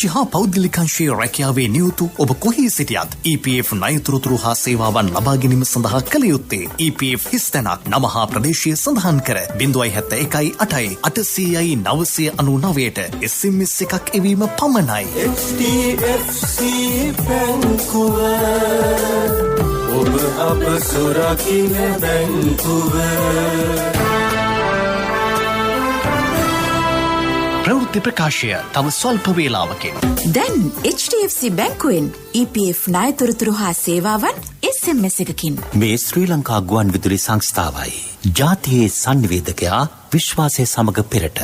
රාජ්‍ය හා පෞද්ගලිකංශයේ රැකියාවේ නියුතු ඔබ කොහේ සිටියත් EPF ණයතුරුතුරු හා සේවාවන් ලබා ගැනීම සඳහා කළ යුත්තේ EPF හිස්තැනක් නම හා ප්‍රදේශය සඳහන් කර 071 800 999ට SMS එකක් එවීම පමණයි. HDFC බැංකුව ඔබ අප සුරකින්න බැංකුව. ප්‍රවෘත්ති ප්‍රකාශය තව ස්වල්ප වේලාවකින්. දැන් HDFC බැංකුවෙන් EPF ණයතුරුතුරු හා සේවාවන් SMS එකකින්. මේ ශ්‍රී ලංකා ගුවන් විදුලි සංස්ථාවයි. ජාතියේ සංනිවේදකයා විශ්වාසය සමග පෙරට.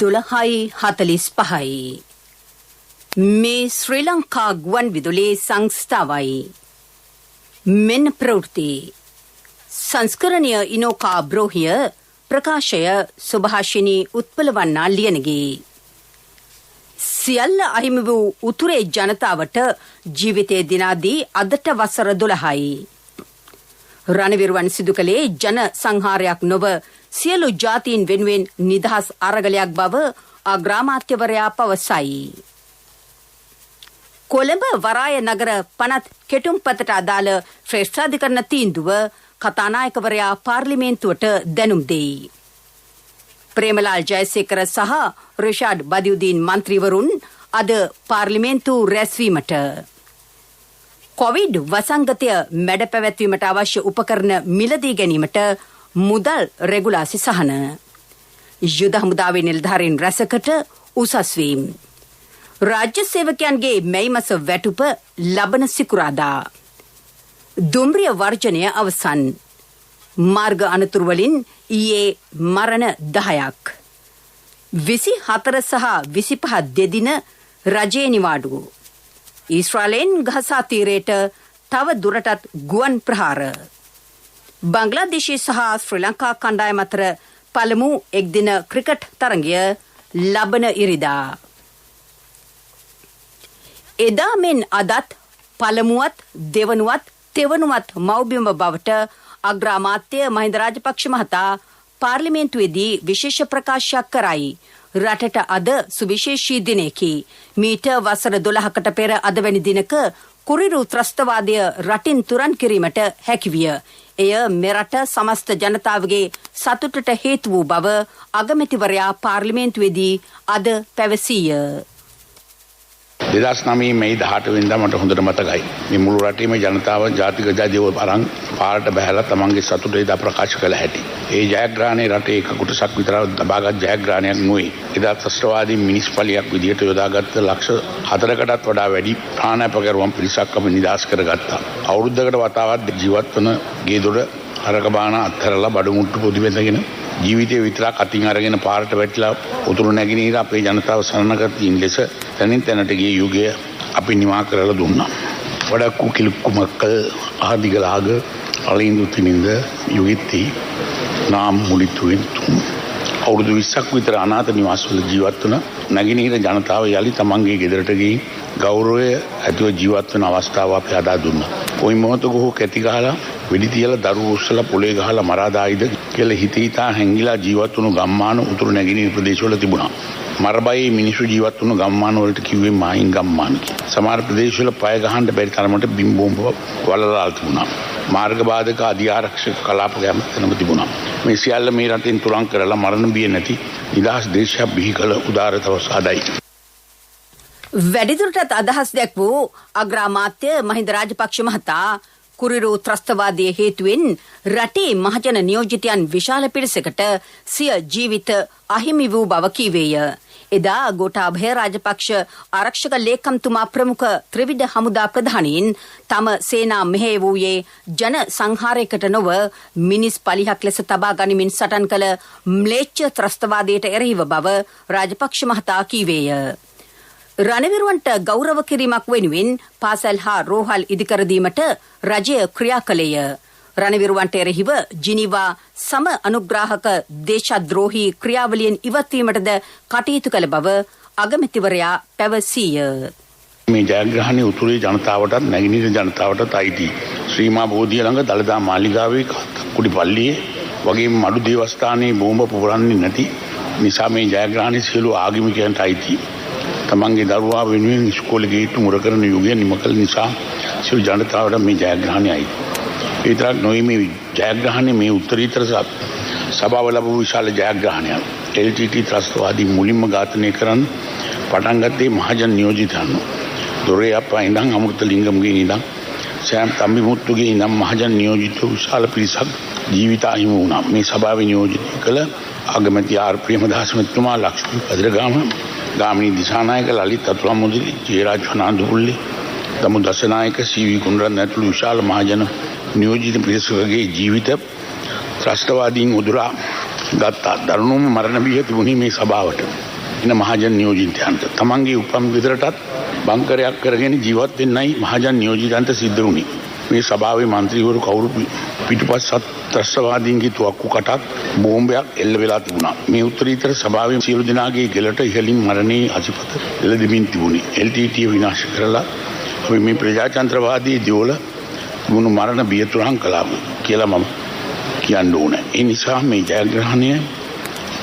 දුලහයි 45යි. මේ ශ්‍රී ලංකා ගුවන් විදුලි සංස්ථාවයි. මෙන්න ප්‍රවෘත්ති. සංස්කරණය ඉනෝකා බ්‍රෝහිය ප්‍රකාශය සුභාෂිනී උත්පලවන්නා ලියනගේ. සියල්ල අහිමි වූ උතුරේ ජනතාවට ජීවිතයේ දිනාදී අදට වසර 12යි. රණවිරුවන් සිදු කළේ ජන සංහාරයක් නොව සියලු ජාතීන් වෙනුවෙන් නිදහස් අරගලයක් බව අග්‍රාමාත්‍යවරයා පවසයි. කොළඹ වරාය නගර පනත් කෙටුම්පතට අදාළ ශ්‍රේෂ්ඨාධිකරණ තීන්දුව කතානායකවරයා පාර්ලිමේන්තුවට දැනුම් දෙයි. ප්‍රේමලාල් ජයසේකර සහ රිෂාඩ් බදියුදීන් මන්ත්‍රීවරුන් අද පාර්ලිමේන්තු රැස්වීමට. කොවිඩ් වසංගතය මැඩ පැවැත්වීමට අවශ්‍ය උපකරණ මිලදී ගැනීමට මුදල් රෙගුලාසි සහන. යුද හමුදාවේ නිලධාරීන් රැසකට උසස් වීම. රාජ්‍ය සේවකයන්ගේ මැයි මාස වැටුප ලබන සිකුරාදා. දුම්රිය වර්ජනය අවසන්. මාර්ග අනතුරු වලින් ඊයේ මරණ 10ක්. 24 සහ 25 දෙදින රජයේ නිවාඩු. ඊශ්‍රායලෙන් ගහසා තීරයට තව දුරටත් ගුවන් ප්‍රහාර. බංග්ලාදේශය සහ ශ්‍රී ලංකා කණ්ඩායම අතර පළමු එක්දින ක්‍රිකට් තරගය ලබන ඉරිදා. එදා මෙන් අදත් පළමුවත් දෙවනුවත් තෙවනුවත් මව්බිම බවට අග්‍රාමාත්‍ය මහින්ද රාජපක්ෂ මහතා පාර්ලිමේන්තුවේදී විශේෂ ප්‍රකාශයක් කරයි. රටට අද සුවිශේෂී දිනයකි. මීට වසර 12කට පෙර අද වැනි දිනක කුරිරු ත්‍රස්තවාදය රටින් තුරන් කිරීමට හැකිවිය. එය මෙරට සමස්ත ජනතාවගේ සතුටට හේතු වූ බව අගමැතිවරයා පාර්ලිමේන්තුවේදී අද පැවසීය. 2009 මැයි 18 වෙනිදා මට හොඳට මතකයි. මේ මුළු රටේම ජනතාව ජාතික ජාතිව අරන් පාරට බහැලා තමන්ගේ සතුට එදා ප්‍රකාශ කළ හැටි. ඒ ජයග්‍රහණය රටේ එක කොටසක් විතර ලබාගත් ජයග්‍රහණයක් නොවේ. එදා ත්‍රස්තවාදී මිනිස් පලියක් විදියට යොදාගත්ත ලක්ෂ 4කටත් වඩා වැඩි ප්‍රාණාපකරුවන් පිරිසක් අපි නිදහස් කරගත්තා. අවුරුද්දකට වතාවක් ජීවත් වන ගේදොර අරකබාන අත්හැරලා බඩු මුට්ටු පොදි බැඳගෙන ජීවිතය විතරක් අතින් අරගෙන පාරට වැටිලා උතුරු නැගෙනහිර අපේ ජනතාව සරණගත ලෙස තනින් තැනට ගිය යුගය අපි නිමා කරලා දුන්නා. වඩක්කු කිලුක්කුමක්කල් ආදිගලාග අලින්දු තිනින්ද යුගිත්ති නාම් මුලිතුවෙන් තුම්. අවුරුදු 20ක් විතර අනාථ නිවාසවල ජීවත් වන නැගෙනහිර ජනතාව යලි තමන්ගේ ගෙදරට ගිහින් ගෞරවය ඇතිව ජීවත් වන අවස්ථාව අපි අදා දුන්නා. කොයි මොහොතක හෝ කැටි ගහලා වෙඩි තියලා දරුවෝ උස්සලා පොලේ ගහලා මරා දායිද කියලා හිතා හැංගිලා ජීවත් වුණු ගම්මාන උතුරු නැගෙනහිර ප්‍රදේශවල තිබුණා. මරබයි මිනිස්සු ජීවත් වුණු ගම්මාන වලට කිව්වේ මායින් ගම්මාන කියලා. සමහර ප්‍රදේශවල පය ගහන්න බැරි තරමට බිම් බෝම්බ වලලා තිබුණා. මාර්ග බාධක අධිආරක්ෂක කලාප ගැම්මතනම තිබුණා. මේ සියල්ල මේ රටින් තුරන් කරලා මරණ බිය නැති නිදහස් දේශයක් බිහි කළ උදාරතව සාදයි. වැඩිදුරටත් අදහස් දැක් වූ අග්‍රාමාත්‍ය මහින්ද රාජපක්ෂ මහතා කුරිරු ත්‍රස්තවාදයේ හේතුවෙන් රටේ මහජන නියෝජිතයන් විශාල පිරිසකට සිය ජීවිත අහිමි වූ බව කීවේය. එදා ගෝඨාභය රාජපක්ෂ ආරක්ෂක ලේකම්තුමා ප්‍රමුඛ ත්‍රිවිධ හමුදා ප්‍රධානීන් තම සේනා මෙහෙය වූයේ ජන සංහාරයකට නොව මිනිස් පලිහක් ලෙස තබා ගනිමින් සටන් කළ ම්ලේච්ඡ ත්‍රස්තවාදයට එරෙහිව බව රාජපක්ෂ මහතා කීවේය. රණවිරුවන්ට ගෞරව කිරීමක් වෙනුවෙන් පාසල් හා රෝහල් ඉදිකර දීමට රජය ක්‍රියා කළේය. රණවිරුවන්ට එරෙහිව ජිනීවා සම අනුග්‍රාහක දේශද්‍රෝහී ක්‍රියාවලියෙන් ඉවත්වීමටද කටයුතු කළ බව අගමැතිවරයා පැවසීය. මේ ජයග්‍රහණයේ උතුරේ ජනතාවටත් නැගෙනහිර ජනතාවටත් අයිති ශ්‍රීමා බෝධිය ළඟ දළදා මාලිගාවේ කුඩි පල්ලියේ වගේම මඩු දේවස්ථානයේ බෝම්බ පුරන්නේ නැති නිසා මේ ජයග්‍රහණයේ සියලු ආගමිකයන්ට අයිති. තමන්ගේ දරුවා වෙනුවෙන් ඉස්කෝලේ ගේට්ටු මුර කරන යුගය නිම කළ නිසා සියලු ජනතාවට මේ ජයග්‍රහණය අයිති. ඒ විතරක් නොවේ මේ ජයග්‍රහණය මේ උත්තරීතර සභාව ලැබූ විශාල ජයග්‍රහණයක්. LTT ත්‍රස්තවාදී මුලින්ම ඝාතනය කරන්න පටන් ගත්තේ මහජන නියෝජිතයන්. දොරේ අප්පා ඉඳන් අමෘත ලිංගම්ගේ ඉඳන් සෑම් තම්බිමුත්තුගේ ඉඳන් මහජන නියෝජිත විශාල පිරිසක් ජීවිත අහිමි වුණා. මේ සභාවේ නියෝජිත කළ අගමැති ආර් ප්‍රේමදාස මැතිතුමා, ලක්ෂ්මී පදිරගාම, ගාමිණී දිසානායක, ලලිත් අතුරුමුදිරි, ජයරාජ් ෆර්නාන්ඩෝපුල්ලේ, දමු දසනායක, සීවි කුණරත්න ඇතුළු විශාල මහජන නියෝජිත පිරිසකගේ ජීවිත ත්‍රස්තවාදීන් උදුරා ගත්තා. දරුණුම මරණ බිය තිබුණේ මේ සභාවට. එන මහජන නියෝජිතයන්ට තමන්ගේ උපම් ගෙදරටත් බංකරයක් කරගෙන ජීවත් වෙන්නයි මහජන නියෝජිතයන්ට සිද්ධ වුණේ. මේ සභාවේ മന്ത്രിවරු කවුරු පිටුපස්සත් ත්‍රස්තවාදීන්ගේ තුවක්කු කටක් බෝම්බයක් එල්ල වෙලා තිබුණා. මේ උත්තරීතර සභාවේ සියලු දෙනාගේ ගෙලට ඉහළින් මරණයේ අසිපත එළදෙමින් තිබුණේ. LTT විනාශ කරලා අපි මේ ප්‍රජාතන්ත්‍රවාදී දියවල මුණු මරණ බිය තුරන් කළා කියලා මම කියන්න ඕන. ඒ නිසා මේ ජයග්‍රහණය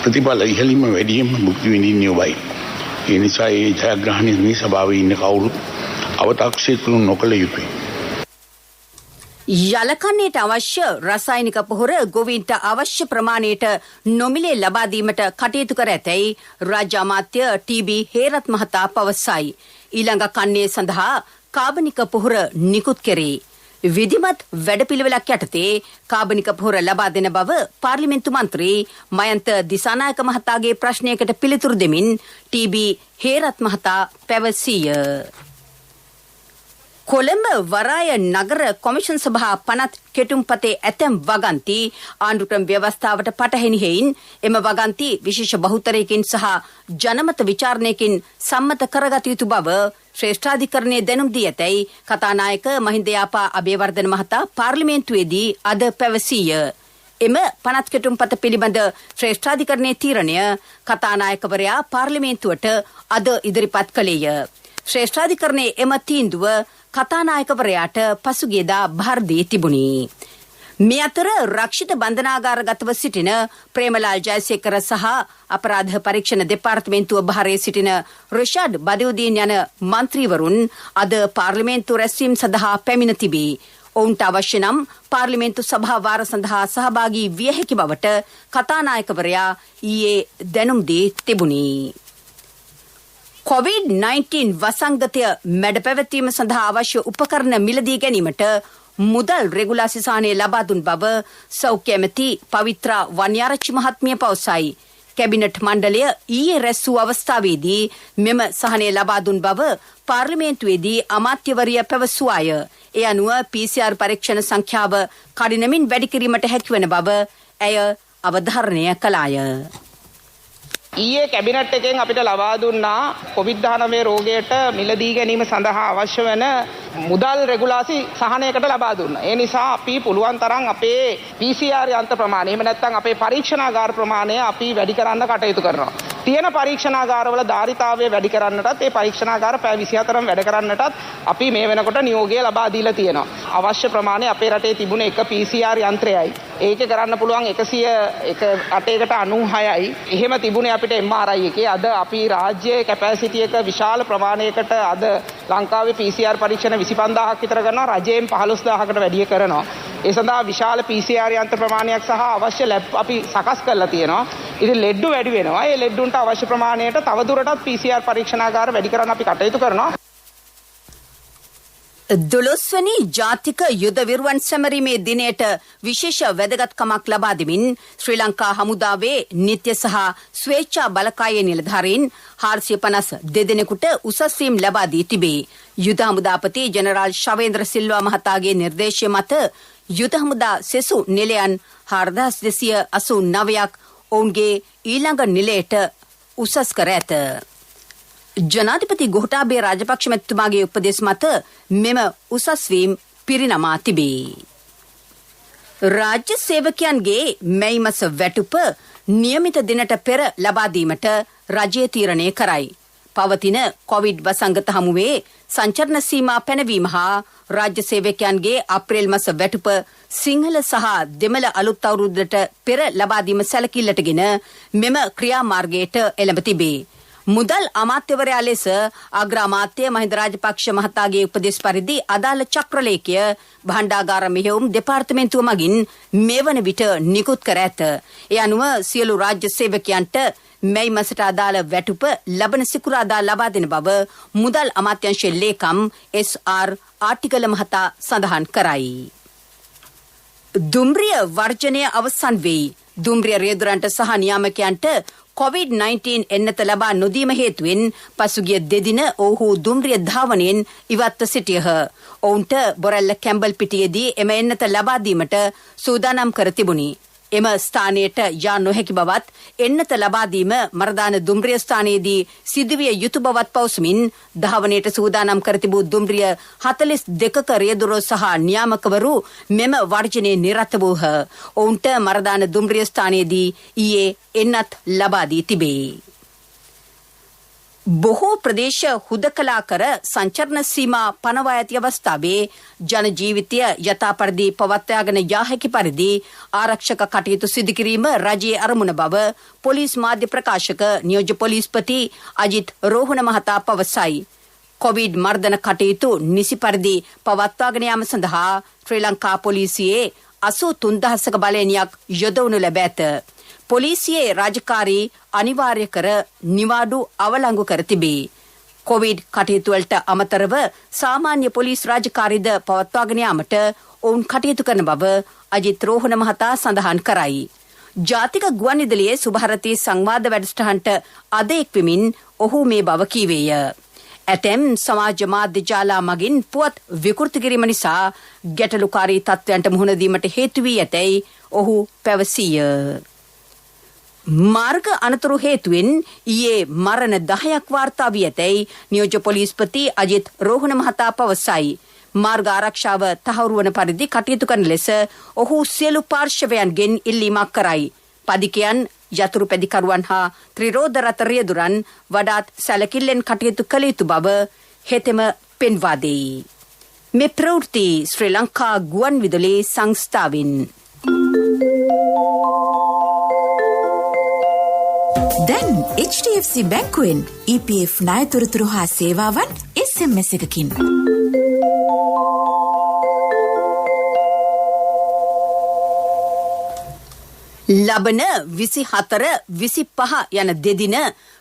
ප්‍රතිඵල ඉහළින්ම වැඩියෙන්ම භුක්ති විඳින්නේ ඔබයි. ඒ නිසා මේ ජයග්‍රහණය මේ සභාවේ ඉන්න කවුරුත් අව탁සීකරු නොකළ යුතුයි. යලකන්නේට අවශ්‍ය රසායනික පොහොර ගොවීන්ට අවශ්‍ය ප්‍රමාණයට නොමිලේ ලබා දීමට කටයුතු කර ඇතැයි රාජ්‍ය අමාත්‍ය TB හේරත් මහතා පවසයි. ඊළඟ කන්නේ සඳහා කාබනික පොහොර නිකුත් කෙරේ. විධිමත් වැඩපිළිවෙලක් යටතේ කාබනික පොහොර ලබා දෙන බව පාර්ලිමේන්තු මන්ත්‍රී මයන්ත දිසානායක මහතාගේ ප්‍රශ්නයකට පිළිතුරු දෙමින් TB හේරත් මහතා පැවසීය. කොළඹ වරාය නගර කොමිෂන් සභා පනත් කෙටුම්පතේ ඇතැම් වගන්ති ආණ්ඩුක්‍රම ව්‍යවස්ථාවට පටහැනි හේයින් එම වගන්ති විශේෂ බහුතරයකින් සහ ජනමත විචාරණයකින් සම්මත කරගත යුතු බව ශ්‍රේෂ්ඨාධිකරණයේ දැනුම් දී ඇතැයි කතානායක මහින්ද යාපා අබේවර්ධන මහතා පාර්ලිමේන්තුවේදී අද පැවසීය. එම පනත් කෙටුම්පත පිළිබඳ ශ්‍රේෂ්ඨාධිකරණයේ තීරණය කතානායකවරයා පාර්ලිමේන්තුවට අද ඉදිරිපත් කළේය. ශ්‍රේෂ්ඨාධිකරණයේ එම තීන්දුව කතානායකවරයාට පසුගියදා භාර දී තිබුණි. මේ අතර රක්ෂිත බන්ධනාගාරගතව සිටින ප්‍රේමලාල් ජයසේකර සහ අපරාධ පරීක්ෂණ දෙපාර්තමේන්තුව භාරයේ සිටින රිෂාඩ් බදියුදීන් යන මන්ත්‍රීවරුන් අද පාර්ලිමේන්තු රැස්වීම සඳහා පැමිණ තිබේ. ඔවුන්ට අවශ්‍ය නම් පාර්ලිමේන්තු සභා වාර සඳහා සහභාගී විය හැකි බවට කතානායකවරයා ඊයේ දැනුම් දී තිබුණි. COVID-19 වසංගතය මැඩ පැවැත්වීම සඳහා අවශ්‍ය උපකරණ මිලදී ගැනීමට මුදල් රෙගුලාසි සහනය ලබා දුන් බව සෞඛ්‍ය ඇමති පවිත්‍රා වන්‍යාරච්චි මහත්මිය පවසයි. කැබිනට් මණ්ඩලය ඊයේ රැස් වූ අවස්ථාවේදී මෙම සහනය ලබා දුන් බව පාර්ලිමේන්තුවේදී අමාත්‍යවරිය පැවසුවාය. ඒ අනුව PCR පරීක්ෂණ සංඛ්‍යාව කඩිනමින් වැඩි කිරීමට හැකිවන බව ඇය අවධාරණය කළාය. ඊයේ කැබිනට් එකෙන් අපිට ලබා දුන්නා COVID-19 රෝගයට මිලදී ගැනීම සඳහා අවශ්‍ය වෙන මුදල් රෙගුලාසි සහනයකට ලබා දුන්නා. ඒ නිසා අපි පුළුවන් තරම් අපේ PCR යන්ත්‍ර ප්‍රමාණය එහෙම නැත්නම් අපේ පරීක්ෂණාගාර ප්‍රමාණය අපි වැඩි කරන්න කටයුතු කරනවා. තියෙන පරීක්ෂණාගාරවල ධාරිතාවය වැඩි කරන්නටත් ඒ පරීක්ෂණාගාර පැය 24ම වැඩ කරන්නටත් අපි මේ වෙනකොට නියෝගය ලබා දීලා තියෙනවා. අවශ්‍ය ප්‍රමාණය අපේ රටේ තිබුණ එක PCR යන්ත්‍රයයි. ඒකේ කරන්න පුළුවන් 196යි. එහෙම තිබුණේ අපිට MRI එකේ. අද අපි රාජ්‍යයේ කැපැසිටි එක විශාල ප්‍රමාණයකට අද ලංකාවේ PCR පරීක්ෂණ 25000ක් විතර කරනවා. රජයෙන් 15000කට වැඩි කරනවා. ඒ සඳහා විශාල PCR යන්ත්‍ර ප්‍රමාණයක් සහ අවශ්‍ය ලැබ් අපි සකස් කරලා තියෙනවා. ඉතින් ලෙඩ්ඩු වැඩි වෙනවා. ඒ ලෙඩ්ඩුන්ට අවශ්‍ය ප්‍රමාණයට තවදුරටත් PCR පරීක්ෂණාගාර වැඩි කරන්න අපි කටයුතු කරනවා. 12වැනි ජාතික යුද විරුවන් සැමරීමේ දිනයට විශේෂ වැදගත්කමක් ලබා දෙමින් ශ්‍රී ලංකා හමුදාවේ නිත්‍ය සහ ස්වේච්ඡා බලකායේ නිලධාරීන් 452 දෙනෙකුට උසස් වීම් ලබා දී තිබේ. යුද හමුදාපති ජෙනරාල් ශවේන්ද්‍ර සිල්වා මහතාගේ නිර්දේශය මත යුද හමුදා සෙසු නිලයන් 4289ක් ඔවුන්ගේ ඊළඟ නිලයට උසස් කර ඇත. ජනාධිපති ගෝඨාභය රාජපක්ෂ මැතිතුමාගේ උපදෙස් මත මෙම උසස් වීම් පිරිනමා තිබේ. රාජ්‍ය සේවකයන්ගේ මැයි මාස වැටුප නියමිත දිනට පෙර ලබා දීමට රජය තීරණය කරයි. පවතින කොවිඩ් වසංගත හමුවේ සංචරණ සීමා පැනවීම හා රාජ්‍ය සේවකයන්ගේ අප්‍රේල් මාස වැටුප සිංහල සහ දෙමළ අලුත් අවුරුද්දට පෙර ලබා දීම සැලකිල්ලටගෙන මෙම ක්‍රියාමාර්ගයට එළඹ තිබේ. මුදල් අමාත්‍යවරයා ලෙස අග්‍රාමාත්‍ය මහින්ද රාජපක්ෂ මහතාගේ උපදෙස් පරිදි අදාළ චක්‍රලේඛය භණ්ඩාගාර මෙහෙයුම් දෙපාර්තමේන්තුව මගින් මේ වන විට නිකුත් කර ඇත. ඒ අනුව සියලු රාජ්‍ය සේවකයන්ට මැයි මාසට අදාළ වැටුප ලබන සිකුරාදා ලබා දෙන බව මුදල් අමාත්‍යාංශයේ ලේකම් SR ආටිකල මහතා සඳහන් කරයි. දුම්රිය වර්ජනය අවසන් වෙයි. දුම්රිය රේදුරන්ට සහ නියාමකයන්ට COVID-19 එන්නත ලබා නොදීම හේතුවෙන් පසුගිය දෙදින ඔවුහු දුම්රිය ධාවනයෙන් ඉවත්ව සිටියහ. ඔවුන්ට බොරැල්ල කැම්බල් පිටියේදී එම එන්නත ලබා දීමට සූදානම් කර තිබුණි. එම ස්ථානයට යා නොහැකි බවත් එන්නත ලබා දීම මරදාන දුම්රිය ස්ථානයේදී සිදුවිය යුතු බවත් පවසමින් ධාවනයට සූදානම් කර තිබූ දුම්රිය 42ක රියදුරෝ සහ නියාමකවරු මෙම වර්ජනයේ නිරත වූහ. ඔවුන්ට මරදාන දුම්රිය ස්ථානයේදී ඊයේ එන්නත් ලබා දී තිබේ. බොහෝ ප්‍රදේශ හුදකලා කර සංචරණ සීමා පනවා ඇති අවස්ථාවේ ජන ජීවිතය යථාපරිදි පවත්වාගෙන යා හැකි පරිදි ආරක්ෂක කටයුතු සිදු කිරීම රජයේ අරමුණ බව පොලිස් මාධ්‍ය ප්‍රකාශක නියෝජ්‍ය පොලිස්පති අජිත් රෝහණ මහතා පවසයි. කොවිඩ් මර්ධන කටයුතු නිසි පරිදි පවත්වාගෙන යාම සඳහා ශ්‍රී ලංකා පොලිසියේ 83000ක බලයනියක් යොදවනු ලැබ ඇත. පොලිසියේ රාජකාරී අනිවාර්ය කර නිවාඩු අවලංගු කර තිබේ. කොවිඩ් කටයුතු වලට අමතරව සාමාන්‍ය පොලිස් රාජකාරීද පවත්වාගෙන යාමට ඔවුන් කටයුතු කරන බව අජිත් රෝහණ මහතා සඳහන් කරයි. ජාතික ගුවන්විදුලියේ සුභාරතී සංවාද වැඩසටහනට අද එක්වෙමින් ඔහු මේ බව කීවේය. ඇතැම් සමාජ මාධ්‍ය ජාලා මගින් පුවත් විකෘති කිරීම නිසා ගැටලුකාරී තත්ත්වයන්ට මුහුණ දීමට හේතු වී ඇතැයි ඔහු පැවසීය. මාර්ග අනතුරු හේතුවෙන් ඊයේ මරණ 10ක් වාර්තා වී ඇතැයි නියෝජ්‍ය පොලිස්පති අජිත් රෝහණ මහතා පවසයි. මාර්ග ආරක්ෂාව තහවුරු වන පරිදි කටයුතු කරන ලෙස ඔහු සියලු පාර්ශවයන්ගෙන් ඉල්ලීමක් කරයි. පදිකයන්, යතුරු පැදිකරුවන් හා ත්‍රිරෝද රථ රියදුරන් වඩාත් සැලකිල්ලෙන් කටයුතු කළ යුතු බව හෙතෙම පෙන්වා දෙයි. මේ ප්‍රවෘත්ති ශ්‍රී ලංකා ගුවන්විදුලි සංස්ථාවෙන්. දැන් HDFC බැංකුවෙන් EPF ණයතොරතුරු හා සේවාවන් SMS එකකින්. ලබන 24, 25 යන දෙදින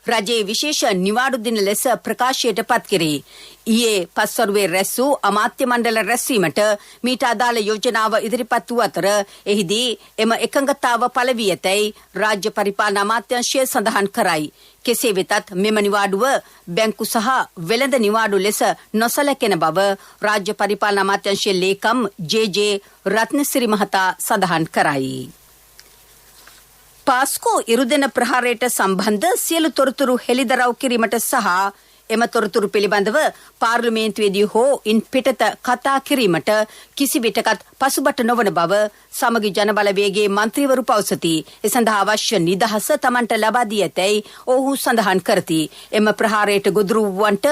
රජයේ විශේෂ නිවාඩු දින ලෙස ප්‍රකාශයට පත් කෙරේ. ඊයේ පස්වරුවේ රැස් වූ අමාත්‍ය මණ්ඩල රැස්වීමට මීට අදාළ යෝජනාව ඉදිරිපත් වූ අතර එහිදී එම එකඟතාව පළ වී ඇතැයි රාජ්‍ය පරිපාලන අමාත්‍යාංශය සඳහන් කරයි. කෙසේ වෙතත් මෙම නිවාඩුව බැංකු සහ වෙළඳ නිවාඩු ලෙස නොසලකෙන බව රාජ්‍ය පරිපාලන අමාත්‍යාංශයේ ලේකම් ජේ.ජේ. රත්නසිරි මහතා සඳහන් කරයි. පාස්කෝ ඉරුදෙන ප්‍රහාරයට සම්බන්ධ සියලු තොරතුරු හෙළිදරව් කිරීමට සහ එම තොරතුරු පිළිබඳව පාර්ලිමේන්තුවේදී හෝ ඉන් පිටත කතා කිරීමට කිසිවිටකත් පසුබට නොවන බව සමගි ජනබලවේගයේ මන්ත්‍රීවරු පවසති. ඒ සඳහා අවශ්‍ය නිදහස තමන්ට ලබා දී ඇතැයි ඔහු සඳහන් කරති. එම ප්‍රහාරයට ගොදුරු වූවන්ට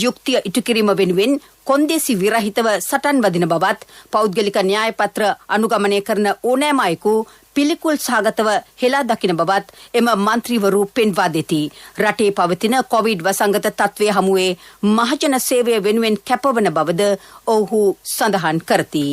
යුක්තිය ඉටු කිරීම වෙනුවෙන් කොන්දේසි විරහිතව සටන් වදින බවත් පෞද්ගලික න්‍යාය පත්‍ර අනුගමනය කරන ඕනෑම අයෙකු පිළිකුල් සහගතව හෙලා දකින බවත් එම මන්ත්‍රීවරු පෙන්වා දෙති. රටේ පවතින කොවිඩ් වසංගත තත්ත්වය හමුවේ මහජන සේවය වෙනුවෙන් කැපවන බවද ඔහු සඳහන් කරති.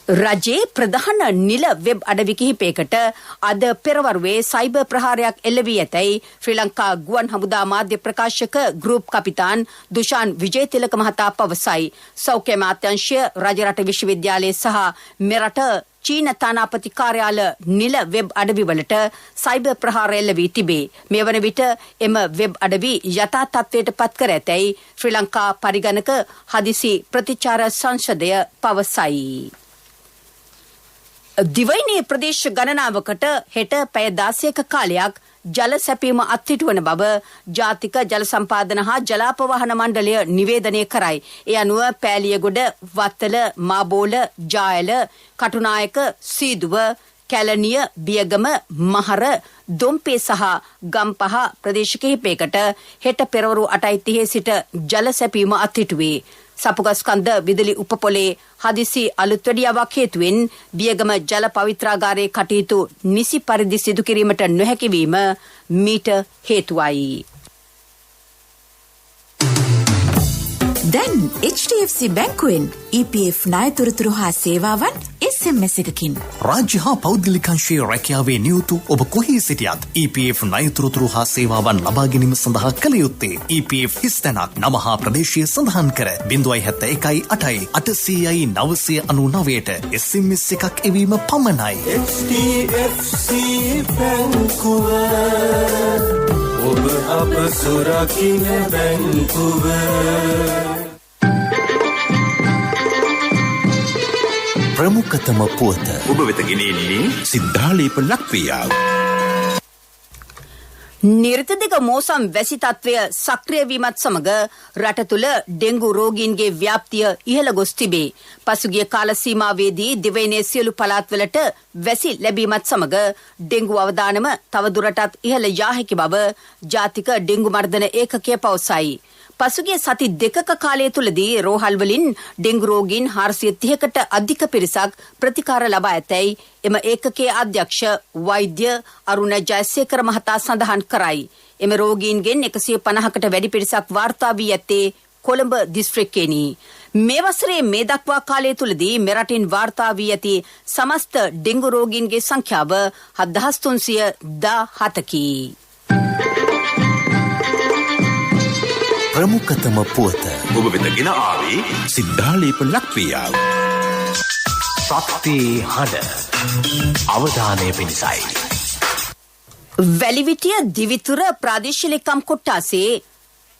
රජයේ ප්‍රධාන නිල වෙබ් අඩවි කිහිපයකට අද පෙරවරුවේ සයිබර් ප්‍රහාරයක් එල්ල වී ඇතැයි ශ්‍රී ලංකා ගුවන් හමුදා මාධ්‍ය ප්‍රකාශක ගෲප් කපිතාන් දුෂාන් විජේතිලක මහතා පවසයි. සෞඛ්‍ය අමාත්‍යාංශය, රජරට විශ්වවිද්‍යාලය සහ මෙරට චීන තානාපති කාර්යාල නිල වෙබ් අඩවිවලට සයිබර් ප්‍රහාර එල්ල වී තිබේ. මේ වන විට එම වෙබ් අඩවි යථා තත්ත්වයට පත් කර ඇතැයි ශ්‍රී ලංකා පරිගණක හදිසි ප්‍රතිචාර සංසදය පවසයි. දිවයිනේ ප්‍රදේශ ගණනාවකට හෙට පැය 16ක කාලයක් ජල සැපීම අත්හිටුවන බව ජාතික ජල සම්පාදන හා ජලාපවාහන මණ්ඩලය නිවේදනය කරයි. ඒ අනුව පෑලියගොඩ, වත්තල, මාබෝල, ජායල, කටුනායක, සීදුව, කැලණිය, බියගම, මහර, දොම්පේ සහ ගම්පහ ප්‍රදේශ කිහිපයකට හෙට පෙරවරු 8:30 සිට ජල සැපීම අත්හිටුවේ. සපුගස්කන්ද විදුලි උපපොලේ හදිසි අලුත් වැඩියාවක් හේතුවෙන් බියගම ජල පවිත්‍රාගාරයේ කටයුතු නිසි පරිදි සිදු කිරීමට නොහැකි වීම මීට හේතුවයි. දැන් HDFC බැංකුවෙන් EPF ණයතොරතුරු හා සේවාවන් SMS එකකින් රාජ්‍ය හා පෞද්ගලිකංශයේ රැකියාවේ නියුතු ඔබ කොහේ සිටියත් EPF ණයතොරතුරු හා සේවාවන් ලබා ගැනීම සඳහා කළ යුත්තේ EPF හිස්තැනක් නම හා ප්‍රදේශය සඳහන් කර 071 SMS එකක් එවීම පමණයි. HDFC බැංකුව ඔබ අප සුරකින්න බැංකුව. ප්‍රමුඛතම පුවත ඔබ වෙත ගෙනෙන්නේ සිද්ධාලේප ලක්වියාව. නිර්තදිග මෝසම් වැසි තත්වය සක්‍රිය වීමත් සමග රට තුළ ඩෙංගු රෝගීන්ගේ ව්‍යාප්තිය ඉහළ ගොස් තිබේ. පසුගිය කාල සීමාවේදී දිවයිනේ සියලු පළාත්වලට වැසි ලැබීමත් සමග ඩෙංගු අවදානම තවදුරටත් ඉහළ යා හැකි බව ජාතික ඩෙංගු මර්ධන ඒකකය පවසයි. පසුගිය සති දෙකක කාලය තුලදී රෝහල් වලින් ඩෙංගු රෝගීන් 430කට අධික පිරිසක් ප්‍රතිකාර ලබා ඇතැයි එම ඒකකයේ අධ්‍යක්ෂ වෛද්‍ය අරුණ ජයසේකර මහතා සඳහන් කරයි. එම රෝගීන්ගෙන් 150කට වැඩි පිරිසක් වාර්තා වී ඇත්තේ කොළඹ දිස්ත්‍රික්කයෙනි. මේ වසරේ මේ දක්වා කාලය තුලදී මෙරටින් වාර්තා වී ඇති සමස්ත ඩෙංගු රෝගීන්ගේ සංඛ්‍යාව 7317කි. ප්‍රමුඛතම පුවත ඔබ වෙත ගෙන ආවේ සිද්ධාලේප ලක්වියාව. ශක්ති හඬ අවධානය පිණිසයි. වැලිවිටිය දිවිතුර ප්‍රාදේශීය ලේකම් කොට්ටාසේ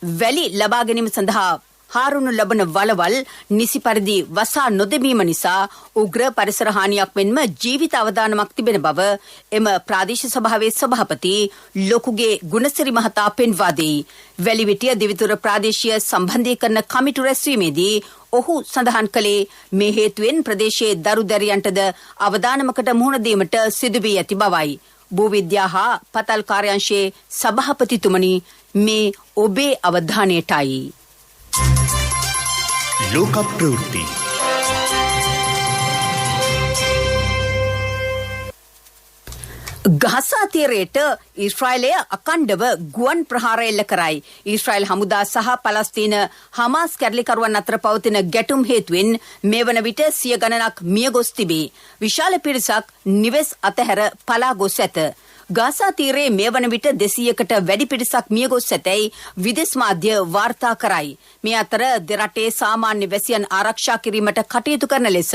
වැලි ලබා ගැනීම සඳහා හාරුණු ලබන වලවල් නිසි පරිදි වසා නොදැමීම නිසා උග්‍ර පරිසර හානියක් මෙන්ම ජීවිත අවදානමක් තිබෙන බව එම ප්‍රාදේශීය සභාවේ සභාපති ලොකුගේ ගුණසිරි මහතා පෙන්වා දෙයි. වැලිවිටිය දිවිතුර ප්‍රාදේශීය සම්බන්ධීකරණ කමිටු රැස්වීමේදී ඔහු සඳහන් කළේ මේ හේතුවෙන් ප්‍රදේශයේ දරු දැරියන්ටද අවදානමකට මුහුණ දීමට සිදු වී ඇති බවයි. භූවිද්‍යා හා පතල් කාර්යාංශයේ සභාපතිතුමනි, මේ ඔබේ අවධානයටයි. ලෝක ප්‍රවෘත්ති. ගහසා තීරයට ඊශ්‍රායලය අකණ්ඩව ගුවන් ප්‍රහාර එල්ල කරයි. ඊශ්‍රායල් හමුදා සහ පලස්තීන හමාස් කැරලිකරුවන් අතර පවතින ගැටුම් හේතුවෙන් මේ වන විට 100 ගණනක් මිය ගොස් තිබේ. විශාල පිරිසක් නිවෙස් අතහැර පලා ගොස් ඇත. ගාසා තීරයේ මේ වන විට 200කට වැඩි පිරිසක් මිය ගොස් ඇතැයි විදේශ මාධ්‍ය වාර්තා කරයි. මේ අතර දෙරටේ සාමාන්‍ය වැසියන් ආරක්ෂා කිරීමට කටයුතු කරන ලෙස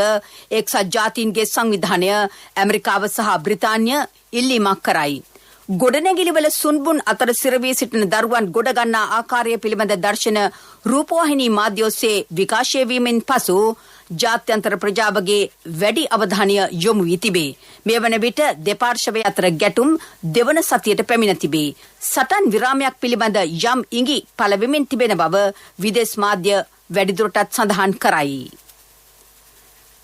එක්සත් ජාතීන්ගේ සංවිධානය ඇමරිකාව සහ බ්‍රිතාන්‍ය ඉල්ලීමක් කරයි. ගොඩනැගිලිවල සුන්බුන් අතර සිරවී සිටින දරුවන් ගොඩ ගන්නා ආකාරය පිළිබඳ දර්ශන රූපවාහිනී මාධ්‍ය ඔස්සේ විකාශය වීමෙන් පසු ජාත්‍යන්තර ප්‍රජාවගේ වැඩි අවධානය යොමු වී තිබේ. මේ වන විට දෙපාර්ශවය අතර ගැටුම් දෙවන සතියට පැමිණ තිබේ. සටන් විරාමයක් පිළිබඳ යම් ඉඟි පළවෙමින් තිබෙන බව විදේශ මාධ්‍ය වැඩිදුරටත් සඳහන් කරයි.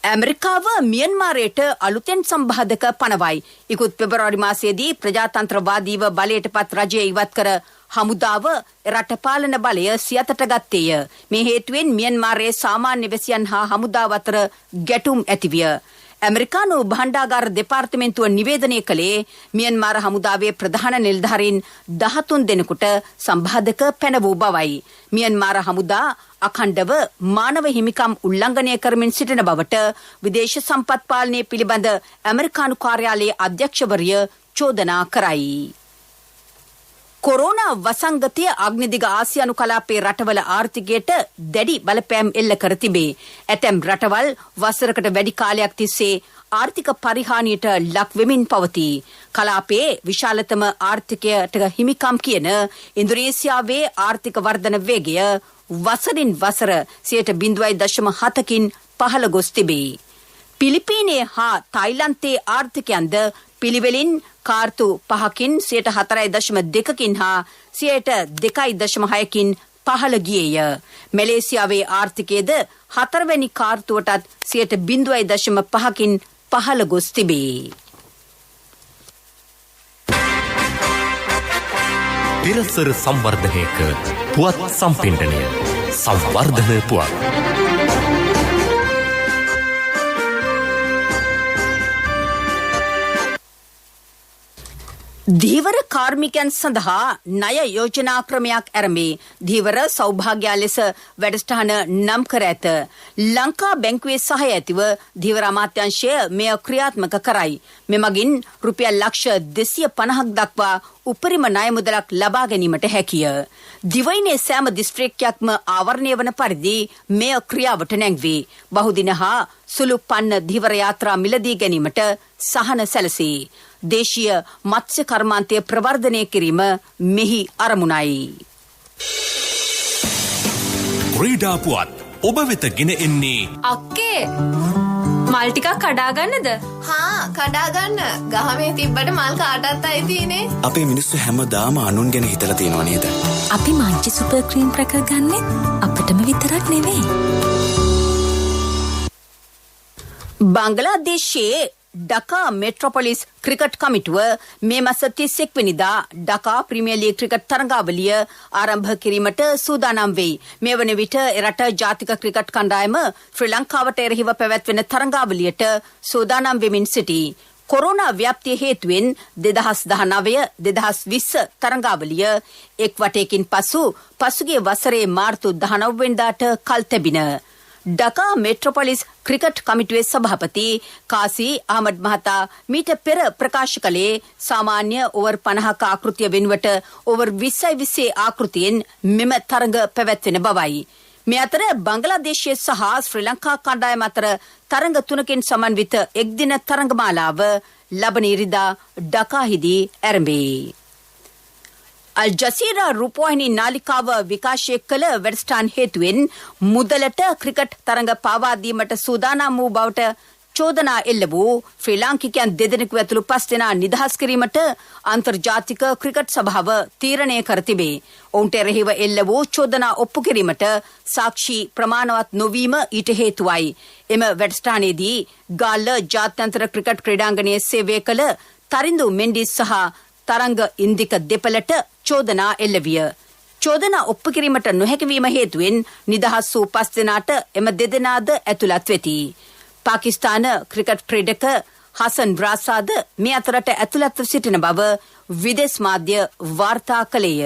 ඇමරිකාව මියන්මාරයට අලුතෙන් සම්බාධක පනවයි. ඉකුත් පෙබරවාරි මාසයේදී ප්‍රජාතන්ත්‍රවාදීව බලයට පත් රජය ඉවත් කර හමුදාව රට පාලන බලය සියතට ගත්තේය. මේ හේතුවෙන් මියන්මාරයේ සාමාන්‍ය වැසියන් හා හමුදාව අතර ගැටුම් ඇතිවිය. ඇමරිකානු භාණ්ඩාගාර දෙපාර්තමේන්තුව නිවේදනය කළේ මියන්මාර හමුදාවේ ප්‍රධාන නිලධාරීන් 13 දෙනෙකුට සම්බාධක පැනවූ බවයි. මියන්මාර හමුදා අඛණ්ඩව මානව හිමිකම් උල්ලංඝනය කරමින් සිටින බවට විදේශ සම්පත් පාලනය පිළිබඳ ඇමරිකානු කාර්යාලයේ අධ්‍යක්ෂවරිය චෝදනා කරයි. කොරෝනා වසංගතය අග්නිදිග ආසියානු කලාපයේ රටවල ආර්ථිකයට දැඩි බලපෑම් එල්ල කර තිබේ. ඇතැම් රටවල් වසරකට වැඩි කාලයක් තිස්සේ ආර්ථික පරිහානියට ලක් වෙමින් පවතී. කලාපයේ විශාලතම ආර්ථිකයට හිමිකම් කියන ඉන්දුනීසියාවේ ආර්ථික වර්ධන වේගය වසරින් වසර 0.7කින් පහළ ගොස් තිබේ. පිලිපීනයේ හා තායිලන්තයේ ආර්ථිකයන්ද පිළිවෙලින් කාර්තු 5කින් 4.2කින් හා 2.6කින් පහළ ගියේය. මැලේසියාවේ ආර්ථිකයේද 4 වැනි කාර්තුවටත් 0.5කින් පහළ ගොස් තිබේ. පිරසර සංවර්ධනයක පුවත් සම්පින්ඩනය සංවර්ධන පුවත්. ධීවර කාර්මිකයන් සඳහා ණය යෝජනා ක්‍රමයක් ඇරඹේ. ධීවර සෞභාග්‍ය ලෙස වැඩසටහන නම් කර ඇත. ලංකා බැංකුවේ සහාය ඇතිව ධීවර අමාත්‍යාංශය මෙය ක්‍රියාත්මක කරයි. මෙමගින් රුපියල් ලක්ෂ 250ක් දක්වා උපරිම ණය මුදලක් ලබා ගැනීමට හැකිය. දිවයිනේ සෑම දිස්ත්‍රික්කයක්ම ආවරණය වන පරිදි මෙය ක්‍රියාවට නැංවේ. බහුදින හා සුළු පන්න ධීවර යාත්‍රා මිලදී ගැනීමට සහන සැලසේ. දේශීය මත්ස්‍ය කර්මාන්තය ප්‍රවර්ධනය කිරීම මෙහි අරමුණයි. ක්‍රීඩා පුවත් ඔබ වෙත ගෙන එන්නේ අක්කේ මල් ටිකක් කඩාගන්නද? හා කඩාගන්න. ගහමේ තිබ්බට මල් කාටත් අයිතිනේ. අපේ මිනිස්සු හැමදාම අනුන් ගැන හිතලා තියෙනවා නේද? අපි මංචි සුපර් ක්‍රීම් ප්‍රක ගන්නෙ අපිටම විතරක් නෙවෙයි. බංගලාදේශයේ ඩකා මෙට්‍රොපොලිස් ක්‍රිකට් කමිටුව මේ මාස 31 වෙනිදා ඩකා ප්‍රීමියර් ලීග් ක්‍රිකට් තරඟාවලිය ආරම්භ කිරීමට සූදානම් වෙයි. මේ වන විට එරට ජාතික ක්‍රිකට් කණ්ඩායම ශ්‍රී ලංකාවට එරෙහිව පැවැත්වෙන තරඟාවලියට සූදානම් වෙමින් සිටී. කොරෝනා ව්‍යාප්තිය හේතුවෙන් 2019-2020 තරඟාවලිය එක් වටයකින් පසුගිය වසරේ මාර්තු 19 වෙනිදාට කල් තැබින. ඩකා මෙට්‍රොපොලිස් ක්‍රිකට් කමිටුවේ සභාපති කාසී අහමඩ් මහතා මීට පෙර ප්‍රකාශ කළේ සාමාන්‍ය ඕවර් 50ක ආකෘතිය වෙනුවට ඕවර් 20 ආකෘතියෙන් මෙම තරඟ පැවැත්වෙන බවයි. මේ අතර බංගලාදේශය සහ ශ්‍රී ලංකා කණ්ඩායම අතර තරඟ 3කින් සමන්විත එක්දින තරඟමාලාව ලබන ඉරිදා ඩකාහිදී ආරම්භයි. අල් ජසීරා රූපවාහිනී නාලිකාව විකාශය කළ වැඩසටහන් හේතුවෙන් මුදලට ක්‍රිකට් තරඟ පාවා දීමට සූදානම් වූ බවට චෝදනා එල්ල වූ ශ්‍රී ලාංකිකයන් 2 දෙනෙකු ඇතුළු 5 දෙනා නිදහස් කිරීමට අන්තර්ජාතික ක්‍රිකට් සභාව තීරණය කර තිබේ. ඔවුන්ට එරෙහිව එල්ල වූ චෝදනා ඔප්පු කිරීමට සාක්ෂි ප්‍රමාණවත් නොවීම ඊට හේතුවයි. එම වැඩසටහනේදී ගාල්ල ජාත්‍යන්තර ක්‍රිකට් ක්‍රීඩාංගණයේ සේවය කළ තරිඳු මෙන්ඩිස් සහ තරංග ඉන්දික දෙපළට චෝදනා එල්ල විය. චෝදනා ඔප්පු කිරීමට නොහැකි වීම හේතුවෙන් නිදහස් වූ 5 දෙනාට එම 2 දෙනාද ඇතුළත් වෙති. පාකිස්තාන ක්‍රිකට් ක්‍රීඩක හසන් රාසාද මේ අතරට ඇතුළත්ව සිටින බව විදේශ මාධ්‍ය වාර්තා කළේය.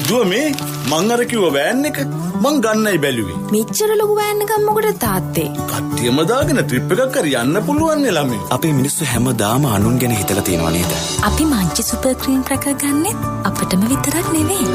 දුව මේ මං අර කිව්ව වෑන් එක මං ගන්නයි බැලුවේ. මෙච්චර ලොකු වෑන් එකක් මොකටද තාත්තේ? කට්ටියම දාගෙන ට්‍රිප් එකක් හරි යන්න පුළුවන් නේ ළමයි. අපේ මිනිස්සු හැමදාම අනුන් ගැන හිතලා තියෙනවා නේද? අපි මංචි සුපර් ක්‍රීම් ප්‍රක ගන්නෙ අපිටම විතරක් නෙවෙයි.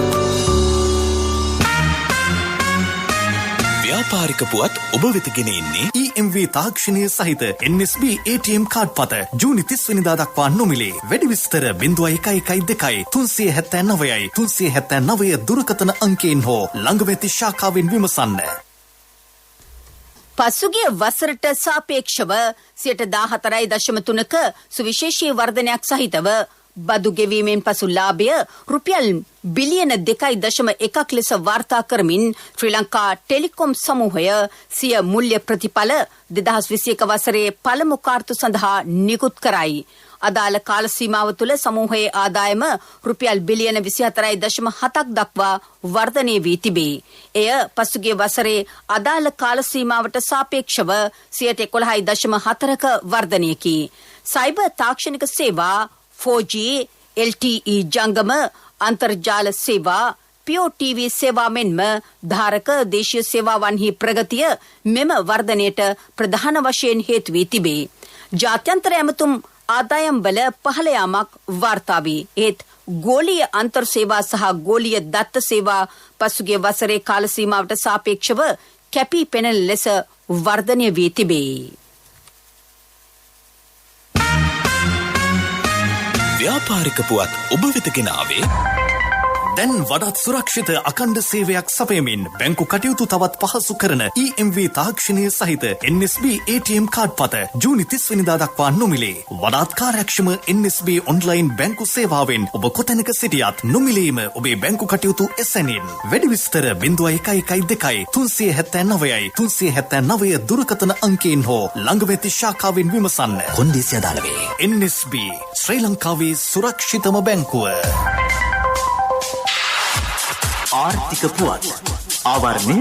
ව්‍යාපාරික පුවත් ඔබ වෙත ගෙන එන්නේ EMV තාක්ෂණය සහිත NSB ATM කාඩ් පත ජූනි 30 වෙනිදා දක්වා නොමිලේ. වැඩි විස්තර 0112 379යි 379 දුරකථන අංකයෙන් හෝ ළඟ වෙති ශාඛාවෙන් විමසන්න. පසුගිය වසරට සාපේක්ෂව 14.3% සුවිශේෂී වර්ධනයක් සහිතව බදු ගෙවීමෙන් පසු ලාභය රුපියල් බිලියන 2.1 ලෙස වාර්තා කරමින් ශ්‍රී ලංකා ටෙලිකොම් සමූහය සිය මුල්‍ය ප්‍රතිඵල 2021 වසරේ පළමු කාර්තු සඳහා නිකුත් කරයි. අදාළ කාල සීමාව තුළ සමූහයේ ආදායම රුපියල් බිලියන 24.7ක් දක්වා වර්ධනය වී තිබේ. එය පසුගිය වසරේ අදාළ කාල සීමාවට සාපේක්ෂව 11.4ක වර්ධනයකි. සයිබර් තාක්ෂණික සේවා 4G, LTE ජංගම, අන්තර්ජාල සේවා, POTV සේවා මෙන්ම ධාරක දේශීය සේවාවන්හි ප්‍රගතිය මෙම වර්ධනයට ප්‍රධාන වශයෙන් හේතු වී තිබේ. ජාත්‍යන්තර ඇමතුම් ආදායම් වල පහළ යාමක් වාර්තා වී ඒත් ගෝලීය අන්තර් සේවා සහ ගෝලීය දත්ත සේවා පසුගිය වසරේ කාල සීමාවට සාපේක්ෂව කැපී පෙනෙන ලෙස වර්ධනය වී තිබේ. ව්‍යාපාරික පුවත් ඔබ වෙත ගෙන ආවේ දැන් වඩාත් සුරක්ෂිත අකණ්ඩ සේවයක් සපයමින් බැංකු කටයුතු තවත් පහසු කරන EMV තාක්ෂණය සහිත NSB ATM කාඩ් පත ජූනි 30 වෙනිදා දක්වා නොමිලේ. වඩාත් කාර්යක්ෂම NSB ඔන්ලයින් බැංකු සේවාවෙන් ඔබ කොතැනක සිටියත් නොමිලේම ඔබේ බැංකු කටයුතු එසැනින්. වැඩි විස්තර 0112 379යි 379 දුරකථන අංකයෙන් හෝ ළඟම ඇති ශාඛාවෙන් විමසන්න. කොන්දේසි අදාළ වේ. NSB ශ්‍රී ලංකාවේ සුරක්ෂිතම බැංකුව. ආර්ථික පුවත් ආවරණය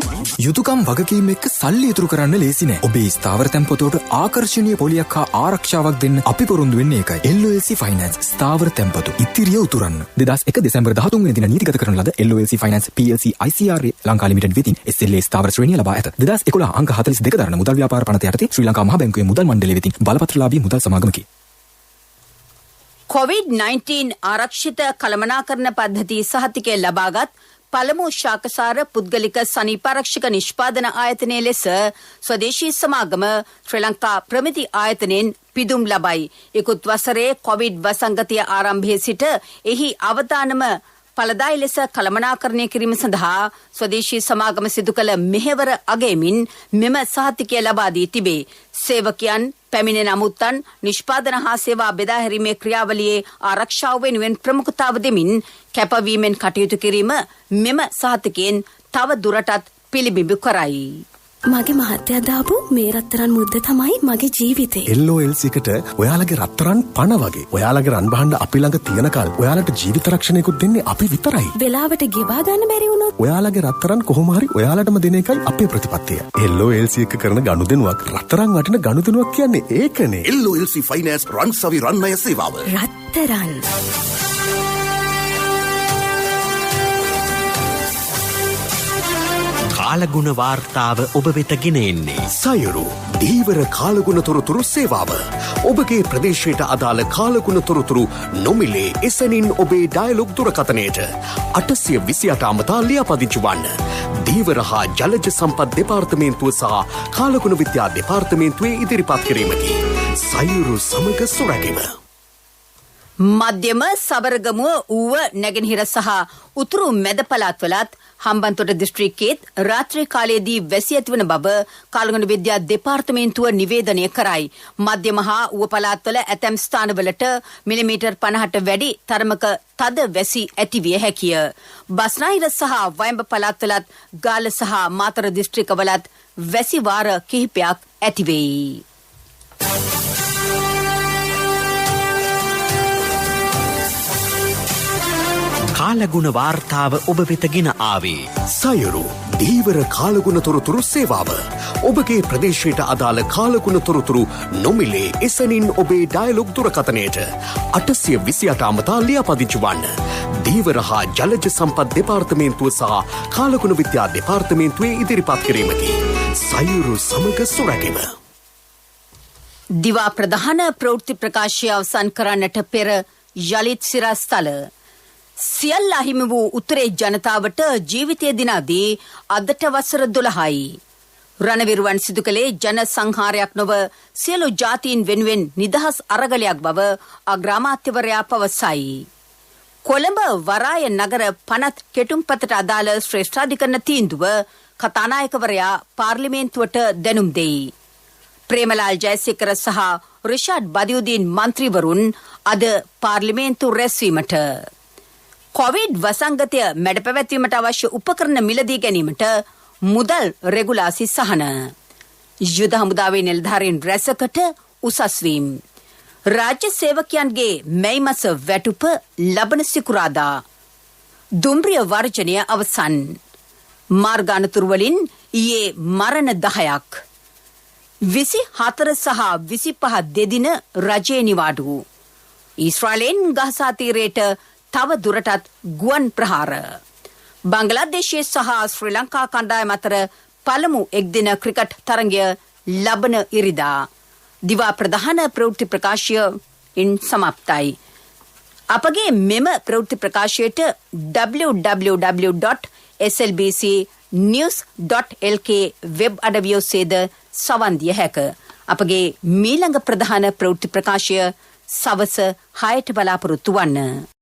යුතුයකම් වගකීම් එක්ක සල්ලි ඉතුරු කරන්න ලේසි නෑ. ඔබේ ස්ථාවර තැන්පතට ආකර්ෂණීය පොලියක් හා ආරක්ෂාවක් දෙන්න අපි පොරොන්දු වෙන්නේ ඒකයි. LOLC Finance ස්ථාවර තැන්පතු ඉතිරිය උතුරන්න. 2001 දෙසැම්බර් 13 වෙනි දින නීතිගත කරන ලද LOLC Finance PLC ICRA Lanka limited වෙතින් SLA ස්ථාවර ශ්‍රේණිය ලබා ඇත. 2011 අංක 42 දරන මුදල් ව්‍යාපාර පනත යටතේ ශ්‍රී ලංකා මහ බැංකුවේ මුදල් මණ්ඩලය වෙතින් බලපත්‍රලාභී මුදල් සමාගමකි. COVID-19 ආරක්ෂිත කළමනාකරණ පද්ධති සහතිකය ලබාගත් පළමු ශාකසාර පුද්ගලික සනීපාරක්ෂක නිෂ්පාදන ආයතනයේ ලෙස ස්වදේශී සමාගම ශ්‍රී ලංකා ප්‍රමිති ආයතනයෙන් පිදුම් ලබයි. ඉකුත් වසරේ කොවිඩ් වසංගතය ආරම්භයේ සිට එහි අවදානම ඵලදායී ලෙස කළමනාකරණය කිරීම සඳහා ස්වදේශී සමාගම සිදු කළ මෙහෙවර අගයමින් මෙම සහතිකය ලබා දී තිබේ. සේවකයන් පැමිණෙන අමුත්තන් නිෂ්පාදන හා සේවා බෙදා හැරීමේ ක්‍රියාවලියේ ආරක්ෂාව වෙනුවෙන් ප්‍රමුඛතාව දෙමින් කැපවීමෙන් කටයුතු කිරීම මෙම සහතිකයෙන් තව දුරටත් පිළිබිඹු කරයි. මගේ මහත්තයා දාපු මේ රත්තරන් මුද්ද තමයි මගේ ජීවිතේ. LOLC එකට ඔයාලගේ රත්තරන් පණ වගේ. ඔයාලගේ රන් භාණ්ඩ අපි ළඟ තියනකල් ඔයාලට ජීවිත රක්ෂණයකුත් දෙන්නේ අපි විතරයි. වෙලාවට ගෙවා ගන්න බැරි වුණොත් ඔයාලගේ රත්තරන් කොහොම හරි ඔයාලටම දෙන එකයි අපේ ප්‍රතිපත්තිය. LOLC එක කරන ගනුදෙනුවක් රත්තරන් වටින ගනුදෙනුවක් කියන්නේ ඒකනේ. LOLC Finance රන් සවි රන් ණය සේවාව. රත්තරන් කාලගුණ වාර්තාව ඔබ වෙත ගෙන එන්නේ සයුරු දීවර කාලගුණ තොරතුරු සේවාව. ඔබගේ ප්‍රදේශයට අදාළ කාලගුණ තොරතුරු නොමිලේ එසැනින් ඔබේ ඩයලොග් දුරකථනයට 828 අමතා ලියාපදිංචි වන්න. දීවර හා ජලජ සම්පත් දෙපාර්තමේන්තුව සහ කාලගුණ විද්‍යා දෙපාර්තමේන්තුවේ ඉදිරිපත් කිරීමකි. සයුරු සමග සුරැකීම. මධ්‍යම සබරගමුව ඌව නැගෙනහිර සහ උතුරු මැද පළාත්වලත් හම්බන්තොට දිස්ත්‍රික්කයේත් රාත්‍රී කාලයේදී වැසි ඇතිවන බව කාලගුණ විද්‍යා දෙපාර්තමේන්තුව නිවේදනය කරයි. මධ්‍යම හා ඌව පළාත්වල ඇතැම් ස්ථානවලට මිලිමීටර් 50ට වැඩි තරමක තද වැසි ඇතිවිය හැකිය. බස්නාහිර සහ වයඹ පළාත්වලත් ගාල්ල සහ මාතර දිස්ත්‍රික්කවලත් වැසි වාර කිහිපයක් ඇතිවෙයි. කාලගුණ වාර්තාව ඔබ වෙත ගෙන ආවේ සයුරු දීවර කාලගුණ තොරතුරු සේවාව. ඔබගේ ප්‍රදේශයට අදාළ කාලගුණ තොරතුරු නොමිලේ එසැනින් ඔබේ ඩයලොග් දුරකථනයට 828 අමතා ලියාපදිංචි වන්න. දීවර හා ජලජ සම්පත් දෙපාර්තමේන්තුව සහ කාලගුණ විද්‍යා දෙපාර්තමේන්තුවේ ඉදිරිපත් කිරීමකි. සයුරු සමග සුරැකීම. දිවා ප්‍රධාන ප්‍රවෘත්ති ප්‍රකාශය අවසන් කරන්නට පෙර යලිත් සිරස්තල සියල්ල අහිමි වූ උතුරේ ජනතාවට ජීවිතය දිනාදී අදට වසර 12යි. රණවිරුවන් සිදු කළේ ජන සංහාරයක් නොව සියලු ජාතීන් වෙනුවෙන් නිදහස් අරගලයක් බව අග්‍රාමාත්‍යවරයා පවසයි. කොළඹ වරාය නගර පනත් කෙටුම්පතට අදාළ ශ්‍රේෂ්ඨාධිකරණ තීන්දුව කතානායකවරයා පාර්ලිමේන්තුවට දැනුම් දෙයි. ප්‍රේමලාල් ජයසේකර සහ රිෂාඩ් බදියුදීන් මන්ත්‍රීවරුන් අද පාර්ලිමේන්තු රැස්වීමට කොවිඩ් වසංගතය මැඩ පැවැත්වීමට අවශ්‍ය උපකරණ මිලදී ගැනීමට මුදල් රෙගුලාසි සහන. යුද හමුදාවේ නිලධාරීන් රැසකට උසස්වීම්. රාජ්‍ය සේවකයන්ගේ මැයි මස වැටුප ලබන සිකුරාදා. දුම්රිය වර්ජනය අවසන්. මාර්ග අනතුරු වලින් ඊයේ මරණ 10ක්. 24 සහ 25 දෙදින රජයේ නිවාඩු. ඊශ්‍රායලෙන් ගහසා තීරයට තව දුරටත් ගුවන් ප්‍රහාර. බංගලාදේශයේ සහ ශ්‍රී ලංකා කණ්ඩායම අතර පළමු එක්දින ක්‍රිකට් තරගය ලබන ඉරිදා. දිවා ප්‍රධාන ප්‍රවෘත්ති ප්‍රකාශය ඉන් සමාප්තයි. අපගේ මෙම ප්‍රවෘත්ති ප්‍රකාශයට www.slbcnews.lk වෙබ් අඩවිය ඔස්සේද සවන් දිය හැක. අපගේ මීළඟ ප්‍රධාන ප්‍රවෘත්ති ප්‍රකාශය සවස 6ට බලාපොරොත්තු වන්න.